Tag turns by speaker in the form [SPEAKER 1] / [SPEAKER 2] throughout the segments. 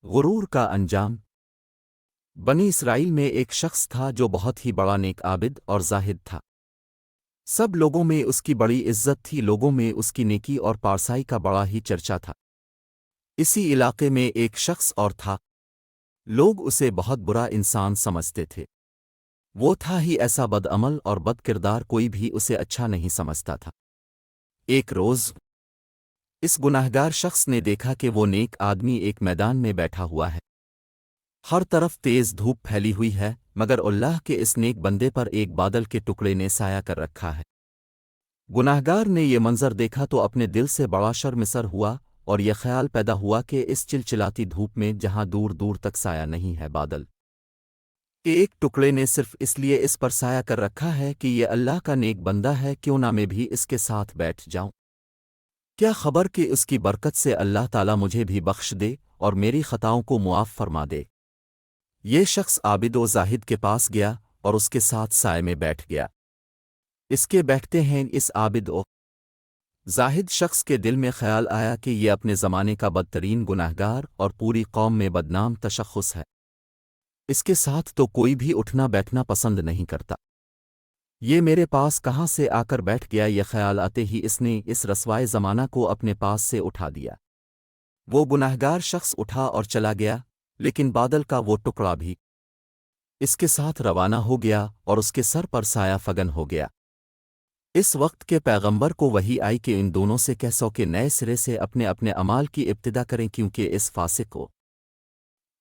[SPEAKER 1] غرور کا انجام۔ بنی اسرائیل میں ایک شخص تھا جو بہت ہی بڑا نیک عابد اور زاہد تھا۔ سب لوگوں میں اس کی بڑی عزت تھی، لوگوں میں اس کی نیکی اور پارسائی کا بڑا ہی چرچا تھا۔ اسی علاقے میں ایک شخص اور تھا، لوگ اسے بہت برا انسان سمجھتے تھے۔ وہ تھا ہی ایسا بد عمل اور بد کردار، کوئی بھی اسے اچھا نہیں سمجھتا تھا۔ ایک روز اس گناہگار شخص نے دیکھا کہ وہ نیک آدمی ایک میدان میں بیٹھا ہوا ہے۔ ہر طرف تیز دھوپ پھیلی ہوئی ہے، مگر اللہ کے اس نیک بندے پر ایک بادل کے ٹکڑے نے سایہ کر رکھا ہے۔ گناہگار نے یہ منظر دیکھا تو اپنے دل سے بڑا شرمسار ہوا، اور یہ خیال پیدا ہوا کہ اس چلچلاتی دھوپ میں جہاں دور دور تک سایہ نہیں ہے، بادل کے ایک ٹکڑے نے صرف اس لیے اس پر سایہ کر رکھا ہے کہ یہ اللہ کا نیک بندہ ہے، کیوں نہ میں بھی اس کے ساتھ بیٹھ جاؤں؟ کیا خبر کہ اس کی برکت سے اللہ تعالیٰ مجھے بھی بخش دے اور میری خطاؤں کو معاف فرما دے۔ یہ شخص عابد و زاہد کے پاس گیا اور اس کے ساتھ سائے میں بیٹھ گیا۔ اس کے بیٹھتے ہیں اس عابد و زاہد شخص کے دل میں خیال آیا کہ یہ اپنے زمانے کا بدترین گناہگار اور پوری قوم میں بدنام تشخص ہے۔ اس کے ساتھ تو کوئی بھی اٹھنا بیٹھنا پسند نہیں کرتا، یہ میرے پاس کہاں سے آ کر بیٹھ گیا؟ یہ خیال آتے ہی اس نے اس رسوائے زمانہ کو اپنے پاس سے اٹھا دیا۔ وہ گناہگار شخص اٹھا اور چلا گیا، لیکن بادل کا وہ ٹکڑا بھی اس کے ساتھ روانہ ہو گیا اور اس کے سر پر سایہ فگن ہو گیا۔ اس وقت کے پیغمبر کو وحی آئی کہ ان دونوں سے کہہ سو کہ نئے سرے سے اپنے اپنے اعمال کی ابتدا کریں، کیونکہ اس فاسق و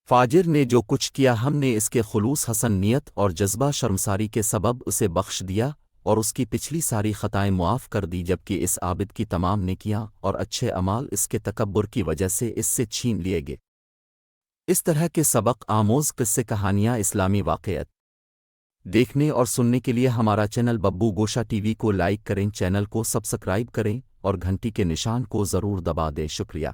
[SPEAKER 1] فاجر نے جو کچھ کیا، ہم نے اس کے خلوص حسن نیت اور جذبہ شرمساری کے سبب اسے بخش دیا اور اس کی پچھلی ساری خطائیں معاف کر دی، جبکہ اس عابد کی تمام نیکیاں اور اچھے اعمال اس کے تکبر کی وجہ سے اس سے چھین لیے گئے۔ اس طرح کے سبق آموز قصے کہانیاں اسلامی واقعات دیکھنے اور سننے کے لیے ہمارا چینل ببو گوشا ٹی وی کو لائک کریں، چینل کو سبسکرائب کریں اور گھنٹی کے نشان کو ضرور دبا دیں۔ شکریہ۔